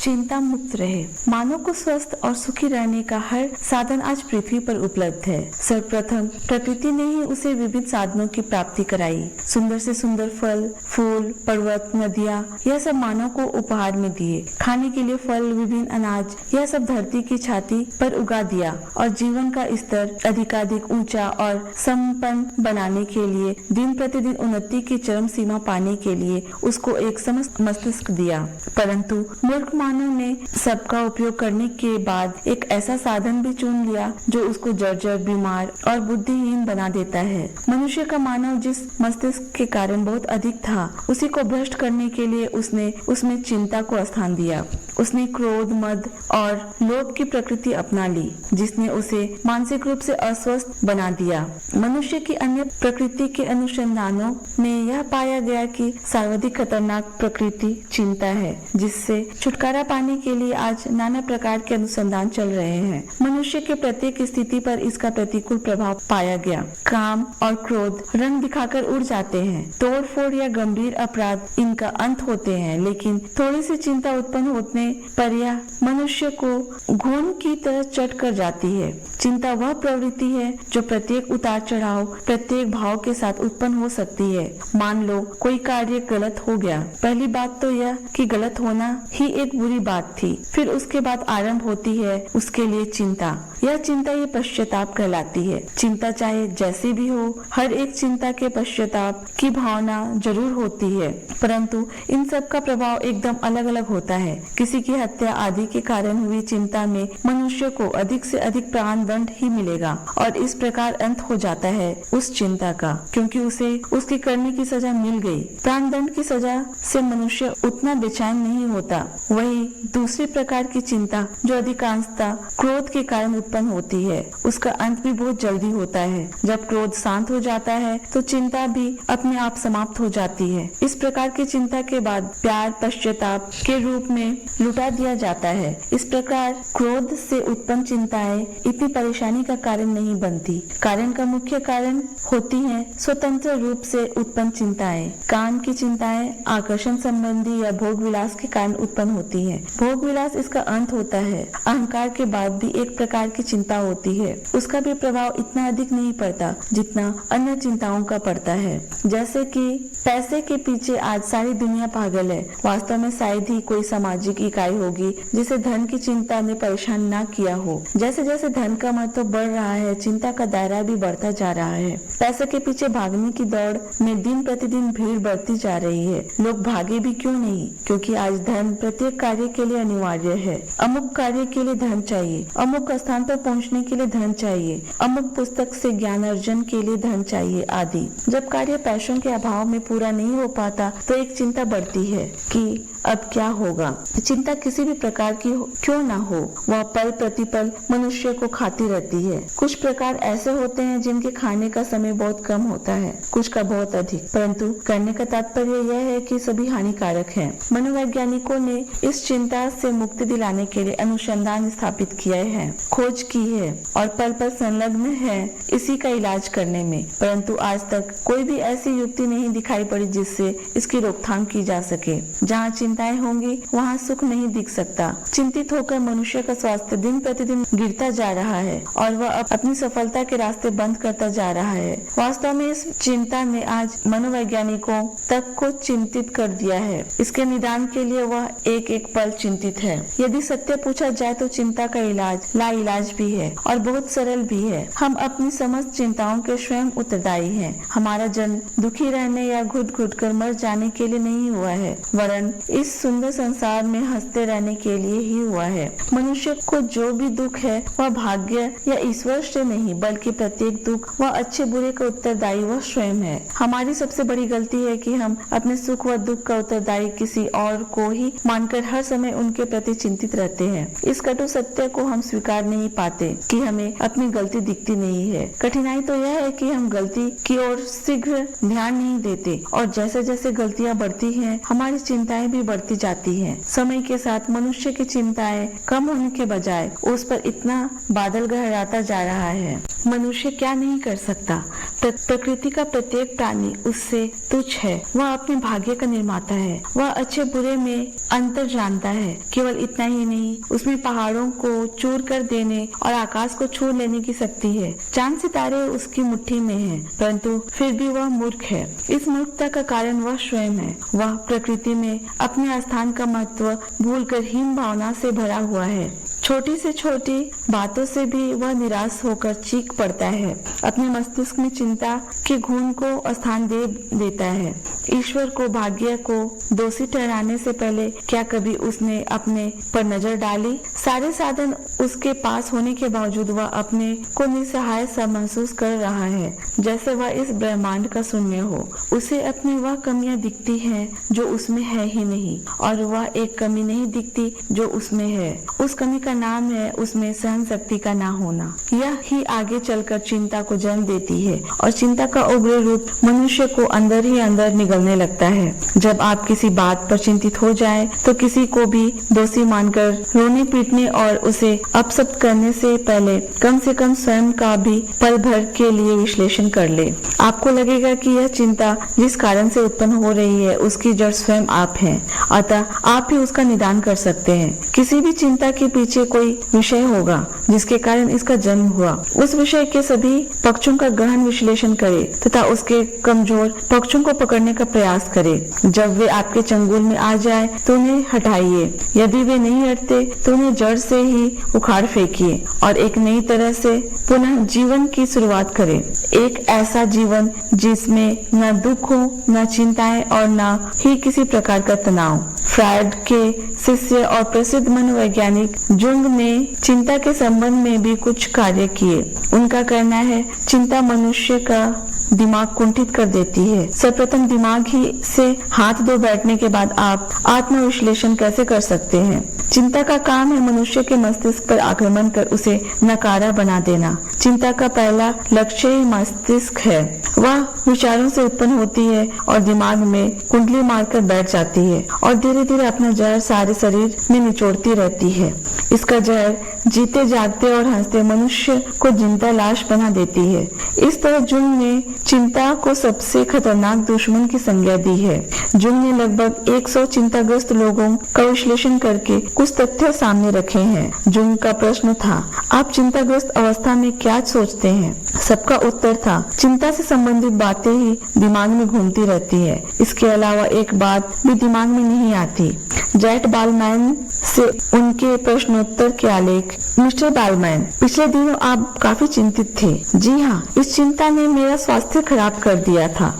चिंता मुक्त रहे। मानव को स्वस्थ और सुखी रहने का हर साधन आज पृथ्वी पर उपलब्ध है। सर्वप्रथम प्रकृति ने ही उसे विभिन्न साधनों की प्राप्ति कराई। सुंदर से सुंदर फल, फूल, पर्वत, नदियाँ, यह सब मानव को उपहार में दिए। खाने के लिए फल, विभिन्न अनाज, यह सब धरती की छाती पर उगा दिया और जीवन का स्तर अधिकाधिक ऊंचा और संपन्न बनाने के लिए, दिन प्रतिदिन उन्नति की चरम सीमा पाने के लिए उसको एक समस्त मस्तिष्क दिया। परंतु मूर्ख मानव ने सबका उपयोग करने के बाद एक ऐसा साधन भी चुन लिया जो उसको जर्जर, बीमार और बुद्धिहीन बना देता है। मनुष्य का मानव जिस मस्तिष्क के कारण बहुत अधिक था, उसी को भ्रष्ट करने के लिए उसने उसमें चिंता को स्थान दिया। उसने क्रोध, मद और लोभ की प्रकृति अपना ली, जिसने उसे मानसिक रूप से अस्वस्थ बना दिया। मनुष्य की अन्य प्रकृति के अनुसंधानों में यह पाया गया कि सर्वाधिक खतरनाक प्रकृति चिंता है, जिससे छुटकारा पाने के लिए आज नाना प्रकार के अनुसंधान चल रहे हैं। मनुष्य के प्रत्येक स्थिति पर इसका प्रतिकूल प्रभाव पाया गया। काम और क्रोध रंग दिखाकर उड़ जाते हैं। तोड़ फोड़ या गंभीर अपराध इनका अंत होते हैं, लेकिन थोड़ी सी चिंता उत्पन्न होने पर यह मनुष्य को घून की तरह चट कर जाती है। चिंता वह प्रवृत्ति है जो प्रत्येक उतार चढ़ाव, प्रत्येक भाव के साथ उत्पन्न हो सकती है। मान लो कोई कार्य गलत हो गया। पहली बात तो यह कि गलत होना ही एक बुरी बात थी। फिर उसके बाद आरंभ होती है उसके लिए चिंता। यह चिंता ही पश्चाताप कहलाती है। चिंता चाहे जैसी भी हो, हर एक चिंता के पश्चाताप की भावना जरूर होती है, परंतु इन सब का प्रभाव एकदम अलग अलग होता है। किसी की हत्या आदि के कारण हुई चिंता में मनुष्य को अधिक से अधिक प्राण दंड ही मिलेगा और इस प्रकार अंत हो जाता है उस चिंता का, क्योंकि उसे उसके करने की सजा मिल गई। प्राण दंड की सजा से मनुष्य उतना बेचैन नहीं होता। वही दूसरी प्रकार की चिंता जो अधिकांशतः क्रोध के कारण उत्पन्न होती है, उसका अंत भी बहुत जल्दी होता है। जब क्रोध शांत हो जाता है तो चिंता भी अपने आप समाप्त हो जाती है। इस प्रकार की चिंता के बाद प्यार पश्चाताप के रूप में लुटा दिया जाता है। इस प्रकार क्रोध से उत्पन्न चिंताएं इतनी परेशानी का कारण नहीं बनती। कारण का मुख्य कारण होती है स्वतंत्र रूप से उत्पन्न चिंताएं। काम की चिंताएं आकर्षण संबंधी या भोग विलास के कारण उत्पन्न होती है। भोग विलास इसका अंत होता है। अहंकार के बाद भी एक प्रकार की चिंता होती है। उसका भी प्रभाव इतना अधिक नहीं पड़ता जितना अन्य चिंताओं का पड़ता है। जैसे कि पैसे के पीछे आज सारी दुनिया पागल है। वास्तव में शायद ही कोई सामाजिक इकाई होगी जिसे धन की चिंता ने परेशान न किया हो। जैसे जैसे धन का महत्व बढ़ रहा है, चिंता का दायरा भी बढ़ता जा रहा है। पैसे के पीछे भागने की दौड़ में दिन प्रतिदिन भीड़ बढ़ती जा रही है। लोग भागे भी क्यों नहीं, क्योंकि आज धन प्रत्येक कार्य के लिए अनिवार्य है। अमुक कार्य के लिए धन चाहिए, अमुक स्थान पर पहुंचने के लिए धन चाहिए, अमुक पुस्तक से ज्ञान अर्जन के लिए धन चाहिए आदि। जब कार्य पैसों के अभाव में पूरा नहीं हो पाता तो एक चिंता बढ़ती है कि अब क्या होगा। चिंता किसी भी प्रकार की क्यों ना हो, वह पल प्रतिपल मनुष्य को खाती रहती है। कुछ प्रकार ऐसे होते हैं जिनके खाने का समय बहुत कम होता है, कुछ का बहुत अधिक, परंतु करने का तात्पर्य यह है कि सभी हानिकारक हैं। मनोवैज्ञानिकों ने इस चिंता से मुक्ति दिलाने के लिए अनुसंधान स्थापित किए हैं, खोज की है और पल पल संलग्न है इसी का इलाज करने में, परंतु आज तक कोई भी ऐसी युक्ति नहीं दिखाई पड़ी जिससे इसकी रोकथाम की जा सके। जहाँ चिंताएं होंगी वहाँ सुख नहीं दिख सकता। चिंतित होकर मनुष्य का स्वास्थ्य दिन प्रतिदिन गिरता जा रहा है और वह अपनी सफलता के रास्ते बंद करता जा रहा है। वास्तव में इस चिंता ने आज मनोवैज्ञानिकों तक को चिंतित कर दिया है। इसके निदान के लिए वह एक एक पल चिंतित है। यदि सत्य पूछा जाए तो चिंता का इलाज लाइलाज भी है और बहुत सरल भी है। हम अपनी समस्त चिंताओं के स्वयं उत्तरदायी हैं। हमारा जन्म दुखी रहने या घुट घुट कर मर जाने के लिए नहीं हुआ है, वरन इस सुंदर संसार में हंसते रहने के लिए ही हुआ है। मनुष्य को जो भी दुख है वह भाग्य या ईश्वर से नहीं, बल्कि प्रत्येक दुख व अच्छे बुरे का उत्तरदायी वह स्वयं है। हमारी सबसे बड़ी गलती है कि हम अपने सुख व दुख का उत्तरदायी किसी और को ही मानकर हर समय उनके प्रति चिंतित रहते हैं। इस कटु सत्य को हम स्वीकार नहीं पाते कि हमें अपनी गलती दिखती नहीं है। कठिनाई तो यह है कि हम गलती की ओर शीघ्र ध्यान नहीं देते और जैसे जैसे गलतियाँ बढ़ती हैं हमारी चिंताएं भी बढ़ती जाती है। समय के साथ मनुष्य की चिंताएं कम होने के बजाय उस पर इतना बादल गहराता जा रहा है। मनुष्य क्या नहीं कर सकता। प्रकृति का प्रत्येक प्राणी उससे तुच्छ है। वह अपने भाग्य का निर्माता है। वह अच्छे बुरे में अंतर जानता है। केवल इतना ही नहीं, उसमें पहाड़ों को चूर कर देने और आकाश को छू लेने की शक्ति है। चांद सितारे उसकी मुट्ठी में हैं, परंतु फिर भी वह मूर्ख है। इस मूर्खता का कारण वह स्वयं है। वह प्रकृति में अपने स्थान का महत्व भूलकर हीन भावना से भरा हुआ है। छोटी से छोटी बातों से भी वह निराश होकर चीख पड़ता है। अपने मस्तिष्क में चिंता के घून को स्थान दे देता है। ईश्वर को, भाग्य को दोषी ठहराने से पहले क्या कभी उसने अपने पर नजर डाली? सारे साधन उसके पास होने के बावजूद वह अपने को निसहाय सा महसूस कर रहा है, जैसे वह इस ब्रह्मांड का शून्य हो। उसे अपनी वह कमियां दिखती हैं जो उसमें है ही नहीं, और वह एक कमी नहीं दिखती जो उसमें है। उस कमी का नाम है उसमें सहन शक्ति का ना होना। यह ही आगे चलकर चिंता को जन्म देती है, और चिंता का उग्र रूप मनुष्य को अंदर ही अंदर निगलने लगता है। जब आप किसी बात पर चिंतित हो जाए तो किसी को भी दोषी मानकर रोने पीटने और उसे अपशब्द करने से पहले कम से कम स्वयं का भी पल भर के लिए विश्लेषण कर ले। आपको लगेगा कि यह चिंता जिस कारण से उत्पन्न हो रही है उसकी जड़ स्वयं आप हैं, अतः आप ही उसका निदान कर सकते हैं। किसी भी चिंता के पीछे कोई विषय होगा जिसके कारण इसका जन्म हुआ। उस विषय के सभी पक्षों का गहन विश्लेषण करे तथा उसके कमजोर पक्षों को पकड़ने का प्रयास करे। जब वे आपके चंगुल में आ जाए तो उन्हें हटाइए। यदि वे नहीं हटते तो उन्हें जड़ से ही उखाड़ फेंकिए और एक नई तरह से पुनः जीवन की शुरुआत करें। एक ऐसा जीवन जिसमें न दुख हो, न चिंताएं और न ही किसी प्रकार का तनाव। फ्रायड के शिष्य और प्रसिद्ध मनोवैज्ञानिक जुंग ने चिंता के संबंध में भी कुछ कार्य किए। उनका कहना है, चिंता मनुष्य का दिमाग कुंठित कर देती है। सर्वप्रथम दिमाग ही से हाथ धो बैठने के बाद आप आत्मविश्लेषण कैसे कर सकते हैं? चिंता का काम है मनुष्य के मस्तिष्क पर आक्रमण कर उसे नकारा बना देना। चिंता का पहला लक्ष्य ही मस्तिष्क है। वह विचारों से उत्पन्न होती है और दिमाग में कुंडली मारकर बैठ जाती है और धीरे धीरे अपना जहर सारे शरीर में निचोड़ती रहती है। इसका जहर जीते जागते और हंसते मनुष्य को जिंदा लाश बना देती है। इस तरह जुंग ने चिंता को सबसे खतरनाक दुश्मन की संज्ञा दी है। जुंग ने लगभग 100 चिंताग्रस्त लोगों का विश्लेषण करके कुछ तथ्य सामने रखे हैं। जुंग का प्रश्न था, आप चिंताग्रस्त अवस्था में क्या सोचते हैं? सबका उत्तर था, चिंता से संबंधित बातें ही दिमाग में घूमती रहती है। इसके अलावा एक बात भी दिमाग में नहीं आती। जैट बालमैन से उनके प्रश्नोत्तर के आलेख। मिस्टर बालमैन, पिछले दिनों आप काफी चिंतित थे। जी हाँ, इस चिंता ने मेरा स्वास्थ्य खराब कर दिया था।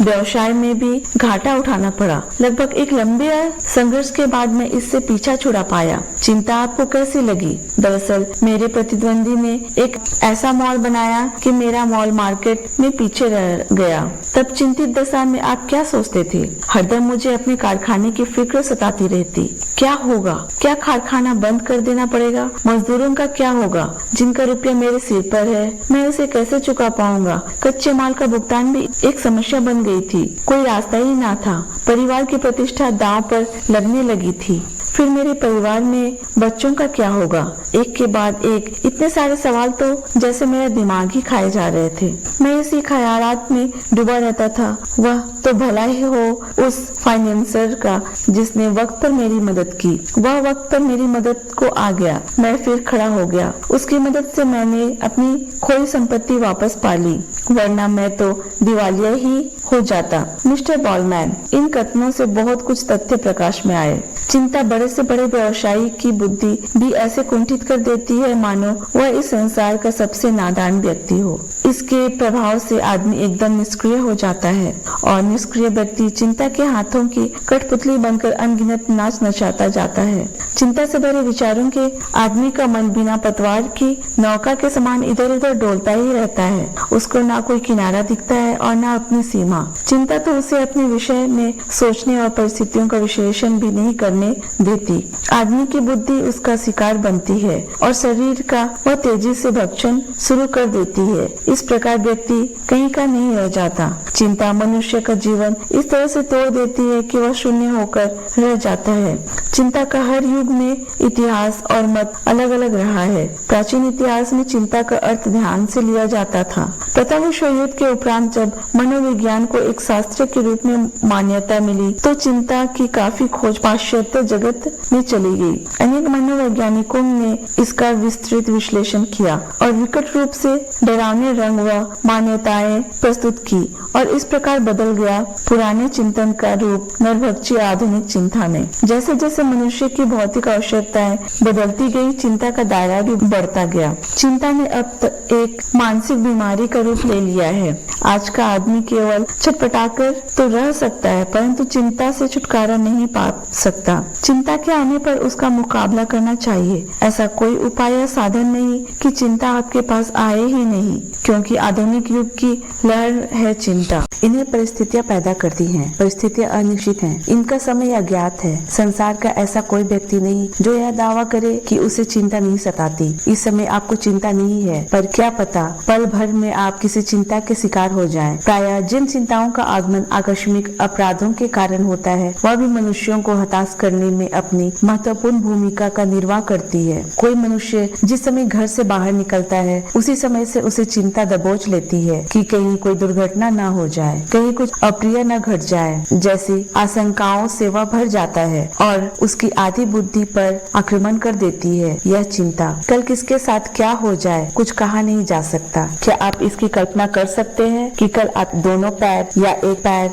व्यवसाय में भी घाटा उठाना पड़ा। लगभग एक लंबे संघर्ष के बाद मैं इससे पीछा छुड़ा पाया। चिंता आपको कैसी लगी? दरअसल मेरे प्रतिद्वंदी ने एक ऐसा मॉल बनाया कि मेरा मॉल मार्केट में पीछे रह गया। तब चिंतित दशा में आप क्या सोचते थे? हरदम मुझे अपने कारखाने की फिक्र सताती रहती। क्या होगा? क्या कारखाना बंद कर देना पड़ेगा? मजदूरों का क्या होगा जिनका रुपया मेरे सिर पर है? मैं उसे कैसे चुका पाऊंगा? कच्चे माल का भुगतान भी एक समस्या बन गई थी। कोई रास्ता ही ना था। परिवार की प्रतिष्ठा दांव पर लगने लगी थी। फिर मेरे परिवार में बच्चों का क्या होगा? एक के बाद एक इतने सारे सवाल तो जैसे मेरा दिमाग ही खाए जा रहे थे। मैं इसी ख्यालात में डूबा रहता था। वह तो भला ही हो उस फाइनेंसर का जिसने वक्त पर मेरी मदद की। वह वक्त पर मेरी मदद को आ गया। मैं फिर खड़ा हो गया। उसकी मदद से मैंने अपनी खोई संपत्ति वापस पा ली, वरना मैं तो दिवालिया ही हो जाता। मिस्टर बॉलमैन, इन कथनों से बहुत कुछ तथ्य प्रकाश में आए। चिंता बड़े से बड़े व्यवसायी की बुद्धि भी ऐसे कुंठित कर देती है मानो वह इस संसार का सबसे नादान व्यक्ति हो। इसके प्रभाव से आदमी एकदम निष्क्रिय हो जाता है और निष्क्रिय व्यक्ति चिंता के हाथों की कठपुतली बनकर अनगिनत नाच नचाता जाता है। चिंता से भरे विचारों के आदमी का मन बिना पतवार की नौका के समान इधर उधर डोलता ही रहता है। उसको ना कोई किनारा दिखता है और ना अपनी सीमा। चिंता तो उसे अपने विषय में सोचने और परिस्थितियों का विश्लेषण भी नहीं करने करने देती। आदमी की बुद्धि उसका शिकार बनती है और शरीर का वह तेजी से भक्षण शुरू कर देती है। इस प्रकार व्यक्ति कहीं का नहीं रह जाता। चिंता मनुष्य का जीवन इस तरह से तोड़ देती है कि वह शून्य होकर रह जाता है। चिंता का हर युग में इतिहास और मत अलग अलग रहा है। प्राचीन इतिहास में चिंता का अर्थ ध्यान से लिया जाता था। प्रथम विश्व युद्ध के उपरांत जब मनोविज्ञान को एक शास्त्र के रूप में मान्यता मिली तो चिंता की काफी खोज पाश्चात्य जगत में चली गई। अनेक मनोवैज्ञानिकों ने इसका विस्तृत विश्लेषण किया और विकट रूप से डरावने रंग व मान्यताएं प्रस्तुत की और इस प्रकार बदल गया पुराने चिंतन का रूप नरभक्षी आधुनिक चिंता में। जैसे जैसे मनुष्य की भौतिक आवश्यकताएं बदलती गई, चिंता का दायरा भी बढ़ता गया। चिंता ने अब एक मानसिक बीमारी का रूप ले लिया है। आज का आदमी केवल छटपटाकर तो रह सकता है परंतु चिंता से छुटकारा नहीं पा सकता। चिंता के आने पर उसका मुकाबला करना चाहिए। ऐसा कोई उपाय या साधन नहीं कि चिंता आपके पास आए ही नहीं, क्योंकि आधुनिक युग की लहर है चिंता। इन्हें परिस्थितियां पैदा करती हैं। परिस्थितियां अनिश्चित हैं, इनका समय अज्ञात है। संसार का ऐसा कोई व्यक्ति नहीं जो यह दावा करे कि उसे चिंता नहीं सताती। इस समय आपको चिंता नहीं है, पर क्या पता पल भर में आप किसी चिंता के शिकार हो जाएं। प्रायः जिन चिंताओं का आगमन आकस्मिक अपराधों के कारण होता है वह भी मनुष्यों को हताश करने में अपनी महत्वपूर्ण भूमिका का निर्वाह करती है। कोई मनुष्य जिस समय घर से बाहर निकलता है उसी समय से उसे चिंता दबोच लेती है कि कहीं कोई दुर्घटना न हो जाए, कहीं कुछ अप्रिय न घट जाए। जैसी आशंकाओं से वह भर जाता है और उसकी आधी बुद्धि पर आक्रमण कर देती है यह चिंता। कल किसके साथ क्या हो जाए कुछ कहा नहीं जा सकता। क्या आप इसकी कल्पना कर सकते हैं कि कल आप दोनों पैर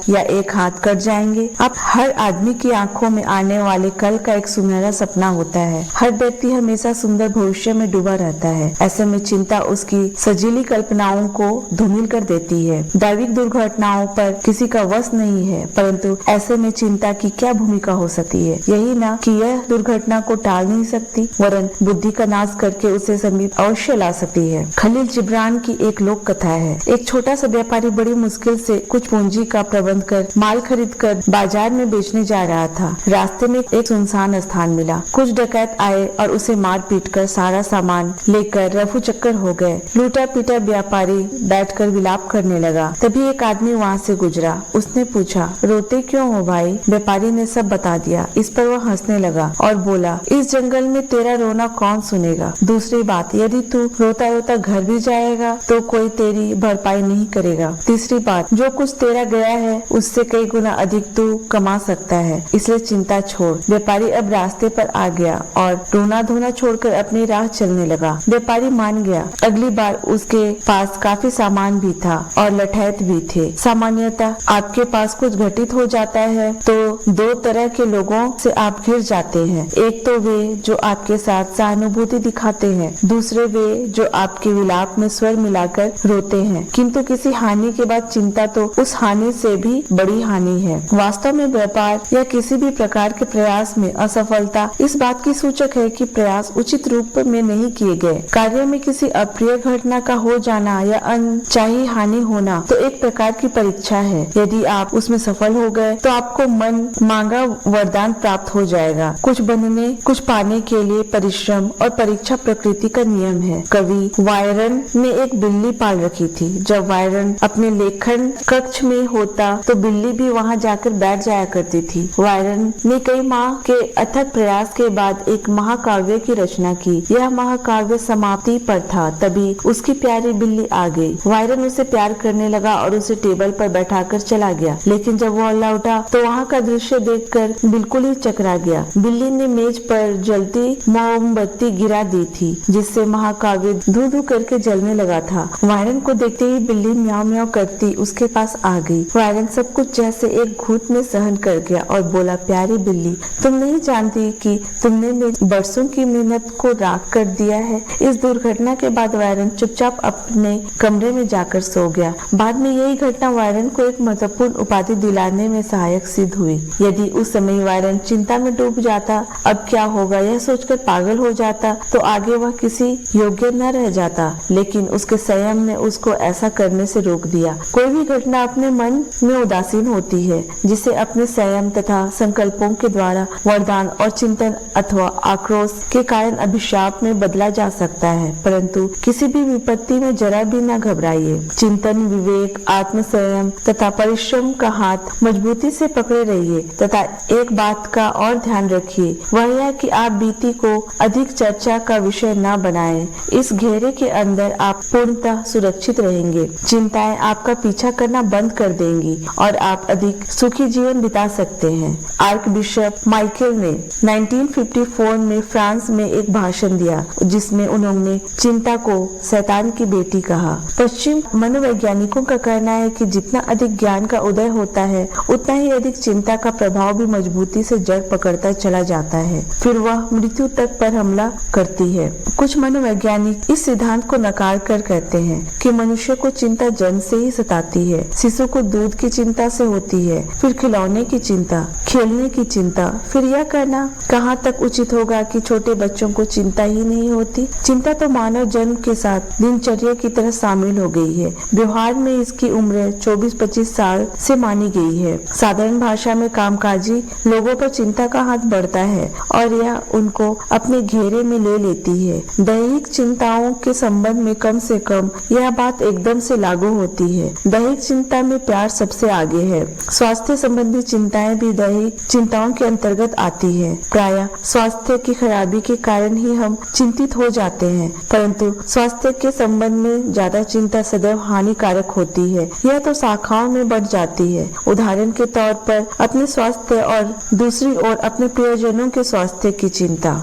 या एक हाथ कट जाएंगे? आप हर आदमी की आंखों में आने वाले कल का एक सुनहरा सपना होता है। हर व्यक्ति हमेशा सुंदर भविष्य में डूबा रहता है। ऐसे में चिंता उसकी सजीली कल्पनाओं को धूमिल कर देती है। दैविक दुर्घटनाओं पर किसी का वश नहीं है, परंतु ऐसे में चिंता की क्या भूमिका हो सकती है? यही ना कि यह दुर्घटना को टाल नहीं सकती वरन बुद्धि का नाश करके उसे समीप अवश्य ला सकती है। खलील जिब्रान की एक लोक कथा है। एक छोटा सा व्यापारी बड़ी मुश्किल से कुछ पूंजी का प्रबंध कर माल खरीद कर बाजार में बेचने जा रहा था। रास्ते में एक सुनसान स्थान मिला। कुछ डकैत आए और उसे मार पीट कर सारा सामान लेकर रफू चक्कर हो गए। लूटा पीटा व्यापारी बैठकर विलाप करने लगा। तभी एक आदमी वहाँ से गुजरा। उसने पूछा, रोते क्यों हो भाई? व्यापारी ने सब बता दिया। इस पर वह हंसने लगा और बोला, इस जंगल में तेरा रोना कौन सुनेगा? दूसरी बात, यदि तू रोता रोता घर भी जाएगा तो कोई तेरी भरपाई नहीं करेगा। तीसरी बात, जो कुछ तेरा गया है उससे कई गुना अधिक तू कमा सकता है, इसलिए चिंता छोड़। व्यापारी अब रास्ते पर आ गया और रोना धोना छोड़कर अपनी राह चलने लगा। व्यापारी मान गया। अगली बार उसके पास काफी सामान भी था और लठैत भी थे। सामान्यतः आपके पास कुछ घटित हो जाता है तो दो तरह के लोगों से आप घिर जाते हैं। एक तो वे जो आपके साथ सहानुभूति दिखाते हैं, दूसरे वे जो आपके विलाप में स्वर मिलाकर रोते हैं। किंतु किसी हानि के बाद चिंता तो उस हानि से भी बड़ी हानि है। वास्तव में व्यापार या किसी भी प्रकार के प्रयास में असफलता इस बात की सूचक है कि प्रयास उचित रूप में नहीं किए गए। कार्य में किसी अप्रिय घटना का हो जाना या अनचाही हानि होना तो एक प्रकार की परीक्षा है। यदि आप उसमें सफल हो गए तो आपको मन मांगा वरदान प्राप्त हो जाएगा। कुछ बनने कुछ पाने के लिए परिश्रम और परीक्षा प्रकृति का नियम है। कवि वायरन ने एक बिल्ली पाल रखी थी। जब वायरन अपने लेखन कक्ष में होता तो बिल्ली भी वहां जाकर बैठ जाया करती थी। वायरन ने कई माह के अथक प्रयास के बाद एक महाकाव्य की रचना की। यह महाकाव्य समाप्ति पर था, तभी उसकी प्यारी बिल्ली आ गई। वायरन उसे प्यार करने लगा और उसे टेबल पर बैठाकर चला गया, लेकिन जब वह लौटा तो वहाँ का दृश्य देखकर बिल्कुल ही चकरा गया। बिल्ली ने मेज पर जलती मोमबत्ती गिरा दी थी, जिससे महाकाव्य धू धू करके जलने लगा था। वायरन को देखते ही बिल्ली म्याऊ म्याऊ करती उसके पास आ गई। वायरन सब कुछ जैसे एक घूंट में सहन कर गया और बोला, प्यारी बिल्ली, तुम नहीं जानती कि तुमने मेरी बरसों की मेहनत को राख कर दिया है। इस दुर्घटना के बाद वायरन चुपचाप अपने कमरे में जाकर सो गया। बाद में यही घटना वायरन को एक महत्वपूर्ण उपाधि दिलाने में सहायक सिद्ध हुई। यदि उस समय वायरन चिंता में डूब जाता, अब क्या होगा यह सोचकर पागल हो जाता, तो आगे वह किसी योग्य न रह जाता। लेकिन उसके संयम ने उसको ऐसा करने से रोक दिया। कोई भी घटना अपने मन में उदासीन होती है, जिसे अपने संयम तथा संकल्पों के द्वारा वरदान और चिंतन अथवा आक्रोश के कारण अभिशाप में बदला जा सकता है। परंतु किसी भी विपत्ति में जरा भी न घबराइए। चिंतन, विवेक, आत्म संयम तथा परिश्रम का हाथ मजबूती से पकड़े रहिए तथा एक बात का और ध्यान रखिए, वह यह कि आप बीती को अधिक चर्चा का विषय न बनाएं। इस घेरे के अंदर आप पूर्णतः सुरक्षित रहेंगे। चिंताएं आपका पीछा करना बंद कर देंगी और आप अधिक सुखी जीवन बिता सकते हैं। आर्क बिशप माइकल ने 1954 में फ्रांस में एक भाषण दिया, जिसमें उन्होंने चिंता को शैतान की बेटी कहा। पश्चिम मनोवैज्ञानिकों का कहना है कि जितना अधिक ज्ञान का उदय होता है, उतना ही अधिक चिंता का प्रभाव भी मजबूती से जड़ पकड़ता चला जाता है, फिर वह मृत्यु तक पर हमला करती है। कुछ मनोवैज्ञानिक इस सिद्धांत को नकार कर कहते हैं कि मनुष्य को चिंता जन्म से ही सताती है। शिशु को दूध की चिंता से होती है, फिर खिलौने की चिंता, खेलने की चिंता, फिर यह कहना कहाँ तक उचित होगा कि छोटे बच्चों को चिंता ही नहीं होती। चिंता तो मानव जन्म के साथ दिनचर्या की तरह शामिल हो गई है। व्यवहार में इसकी उम्र 24-25 साल से मानी गई है। साधारण भाषा में कामकाजी लोगों पर चिंता का हाथ बढ़ता है और यह उनको अपने घेरे में ले लेती है। दैहिक चिंताओं के संबंध में कम से कम यह बात एकदम से लागू होती है। दैहिक चिंता में प्यार सबसे आगे है। स्वास्थ्य संबंधी चिंताएं भी दैहिक चिंताओं के अंतर्गत आती है। प्रायः स्वास्थ्य की खराबी के कारण ही हम चिंतित हो जाते हैं, परंतु स्वास्थ्य के संबंध में ज्यादा चिंता सदैव हानिकारक होती है। यह तो शाखाओं में बढ़ जाती है। उदाहरण के तौर पर अपने स्वास्थ्य और दूसरी ओर अपने प्रियजनों के स्वास्थ्य की चिंता।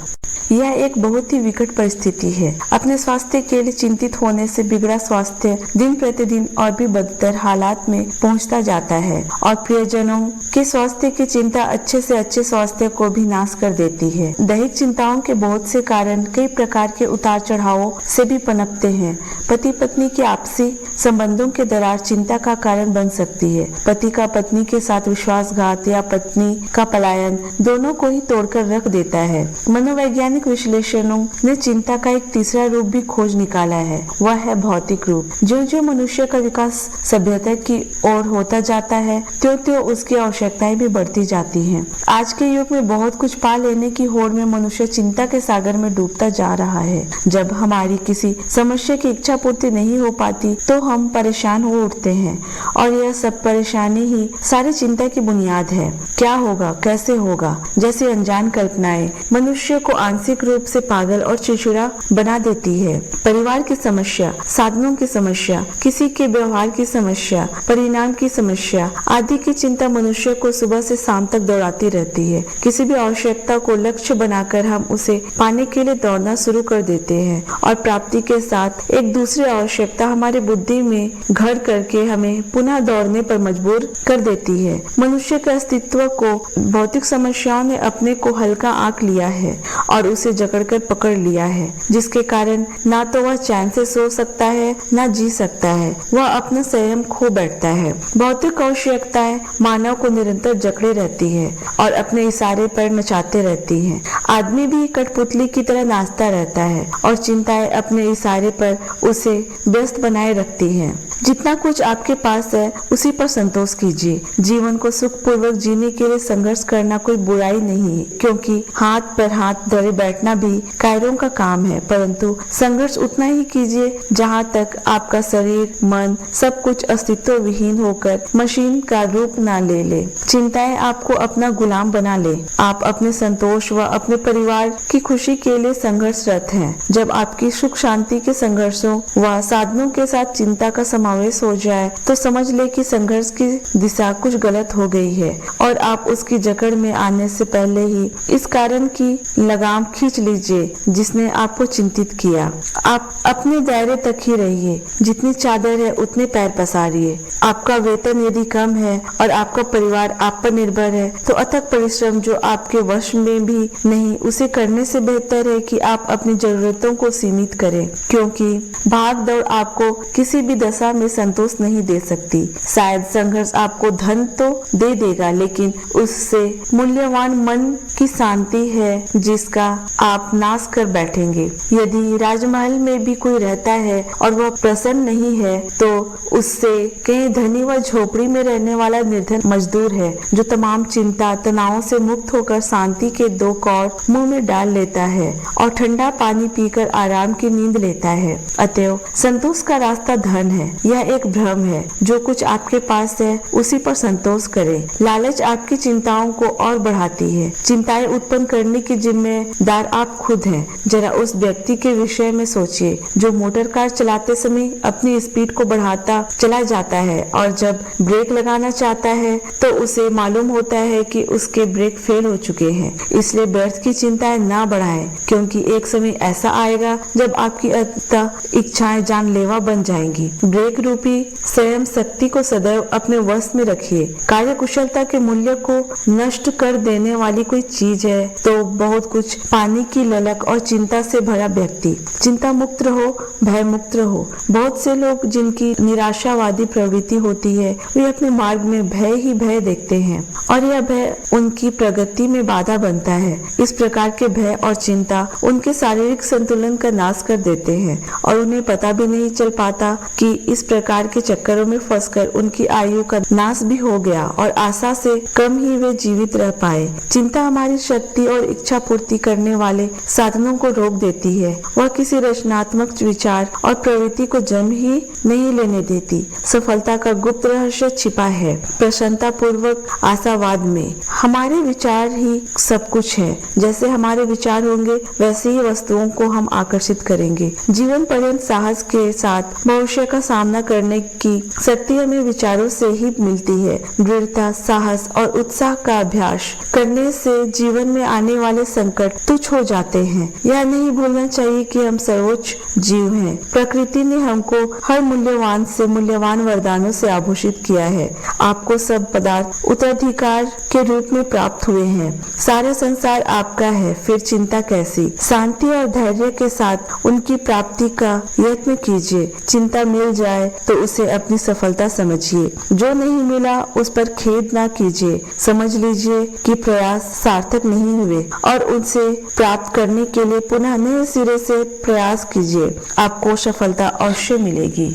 यह एक बहुत ही विकट परिस्थिति है। अपने स्वास्थ्य के लिए चिंतित होने से बिगड़ा स्वास्थ्य दिन प्रतिदिन और भी बदतर हालात में पहुंचता जाता है और प्रियजनों के स्वास्थ्य की चिंता अच्छे से अच्छे स्वास्थ्य को भी नाश कर देती है। दैहिक चिंताओं के बहुत से कारण कई प्रकार के उतार चढ़ावों से भी पनपते हैं। पति पत्नी के आपसी संबंधों के दरार चिंता का कारण बन सकती है। पति का पत्नी के साथ विश्वासघात या पत्नी का पलायन दोनों को ही तोड़कर रख देता है। मनोवैज्ञानिक विश्लेषणों ने चिंता का एक तीसरा रूप भी खोज निकाला है, वह है भौतिक रूप। जो जो मनुष्य का विकास सभ्यता की ओर होता जाता है, त्यों त्यों उसकी आवश्यकताएं भी बढ़ती जाती हैं। आज के युग में बहुत कुछ पा लेने की होड़ में मनुष्य चिंता के सागर में डूबता जा रहा है। जब हमारी किसी समस्या की इच्छा पूर्ति नहीं हो पाती, तो हम परेशान हो उठते हैं और यह सब परेशानी ही सारी चिंता की बुनियाद है। क्या होगा, कैसे होगा जैसी अनजान कल्पनाएं मनुष्य को आंशिक रूप से पागल और चिड़चिड़ा बना देती है। परिवार की समस्या, साधनों की समस्या, किसी के व्यवहार की समस्या, परिणाम की समस्या आदि की चिंता मनुष्य को सुबह से शाम तक दौड़ाती रहती है। किसी भी आवश्यकता को लक्ष्य बनाकर हम उसे पाने के लिए दौड़ना शुरू कर देते हैं और प्राप्ति के साथ एक दूसरी आवश्यकता हमारी बुद्धि में घर करके हमें पुनः दौड़ने पर मजबूर कर देती है। मनुष्य के अस्तित्व को भौतिक समस्याओं ने अपने को हल्का आंक लिया है और उसे जकड़कर पकड़ लिया है, जिसके कारण ना तो वह चैन से सो सकता है, ना जी सकता है। वह अपना संयम खो बैठता है। भौतिक आवश्यकताएं मानव को निरंतर जकड़े रहती है और अपने इशारे पर नचाते रहती हैं। आदमी भी कठपुतली की तरह नाचता रहता है और चिंताएं अपने इशारे पर उसे व्यस्त बनाए रखती हैं। जितना कुछ आपके पास है उसी पर संतोष कीजिए। जीवन को सुखपूर्वक जीने के लिए संघर्ष करना कोई बुराई नहीं है, क्योंकि हाथ पर हाथ धरे बैठना भी कायरों का काम है, परंतु संघर्ष उतना ही कीजिए जहाँ तक आपका शरीर, मन सब कुछ अस्तित्व विहीन होकर मशीन का रूप ना ले ले। चिंताएं आपको अपना गुलाम बना ले। आप अपने संतोष व अपने परिवार की खुशी के लिए संघर्षरत हैं। जब आपकी सुख शांति के संघर्षों व साधनों के साथ चिंता का समावेश हो जाए, तो समझ ले कि संघर्ष की दिशा कुछ गलत हो गई है और आप उसकी जकड़ में आने से पहले ही इस कारण की लगाम खींच लीजिए जिसने आपको चिंतित किया। आप अपने दायरे तक ही रहिए। जितनी चादर है उतने पैर पसारिए। आपका वेतन यदि कम है और आपका परिवार आप पर निर्भर है, तो अथक परिश्रम जो आपके वश में भी नहीं, उसे करने से बेहतर है कि आप अपनी जरूरतों को सीमित करें, क्योंकि भाग दौड़ आपको किसी भी दशा में संतोष नहीं दे सकती। शायद संघर्ष आपको धन तो दे देगा, लेकिन उससे मूल्यवान मन की शांति है जिसका आप नाश कर बैठेंगे। यदि राजमहल में भी कोई रहता है और वह प्रसन्न नहीं है, तो उससे कहीं धनी व झोपड़ी में रहने वाला निर्धन मजदूर है, जो तमाम चिंता तनावों से मुक्त होकर शांति के 2 कौर मुंह में डाल लेता है और ठंडा पानी पीकर आराम की नींद लेता है। अतएव संतोष का रास्ता धन है। यह एक भ्रम है। जो कुछ आपके पास है उसी पर संतोष करें। लालच आपकी चिंताओं को और बढ़ाती है। चिंताएं उत्पन्न करने की जिम्मेदार आप खुद हैं। जरा उस व्यक्ति के विषय में सोचिए जो मोटर कार चलाते समय अपनी स्पीड को बढ़ाता चला जाता है और जब ब्रेक लगाना चाहता है तो उसे मालूम होता है कि उसके ब्रेक फेल हो चुके हैं। इसलिए व्यर्थ की चिंताएं ना बढ़ाएं, क्योंकि एक समय ऐसा आएगा जब आपकी अंततः इच्छाएं जानलेवा बन जाएंगी। ब्रेक रूपी स्वयं शक्ति को सदैव अपने वश में रखिए। कार्य कुशलता के मूल्य को नष्ट कर देने वाली कोई चीज है तो बहुत कुछ पानी की ललक और चिंता से भरा व्यक्ति। चिंता मुक्त रहो, भय मुक्त रहो। बहुत से लोग जिनकी निराशावादी प्रवृत्ति होती है वे अपने मार्ग में भय ही भय देखते हैं और यह भय उनकी प्रगति में बाधा बनता है। इस प्रकार के भय और चिंता उनके शारीरिक संतुलन का नाश कर देते हैं और उन्हें पता भी नहीं चल पाता कि इस प्रकार के चक्करों में फंसकर उनकी आयु का नाश भी हो गया और आशा से कम ही वे जीवित रह पाए। चिंता हमारी शक्ति और इच्छा पूर्ति करने वाले साधनों को रोक देती है। वह किसी रचनात्मक विचार और प्रवृत्ति को जन्म ही नहीं लेने देती। सफलता का गुप्त रहस्य छिपा है प्रसन्नता पूर्वक आशावाद में। हमारे विचार ही सब कुछ है। जैसे हमारे विचार होंगे वैसे ही वस्तुओं को हम आकर्षित करेंगे। जीवन पर्यंत साहस के साथ भविष्य का सामना करने की शक्ति हमें विचारों से ही मिलती है। दृढ़ता, साहस और उत्साह का अभ्यास करने से जीवन में आने वाले संकट तुच्छ हो जाते हैं। यह नहीं भूलना चाहिए कि हम सर्वोच्च जीव हैं। प्रकृति ने हमको हर मूल्यवान से मूल्यवान वरदानों से आभूषित किया है। आपको सब पदार्थ उत्तराधिकार के रूप में प्राप्त हुए हैं। सारे संसार आपका है, फिर चिंता कैसी। शांति और धैर्य के साथ उनकी प्राप्ति का यत्न कीजिए। चिंता मिल जाए तो उसे अपनी सफलता समझिए। जो नहीं मिला उस पर खेद ना कीजिए। समझ लीजिए कि प्रयास सार्थक नहीं हुए और उनसे प्राप्त करने के लिए पुनः नए सिरे से प्रयास कीजिए। आपको सफलता अवश्य मिलेगी।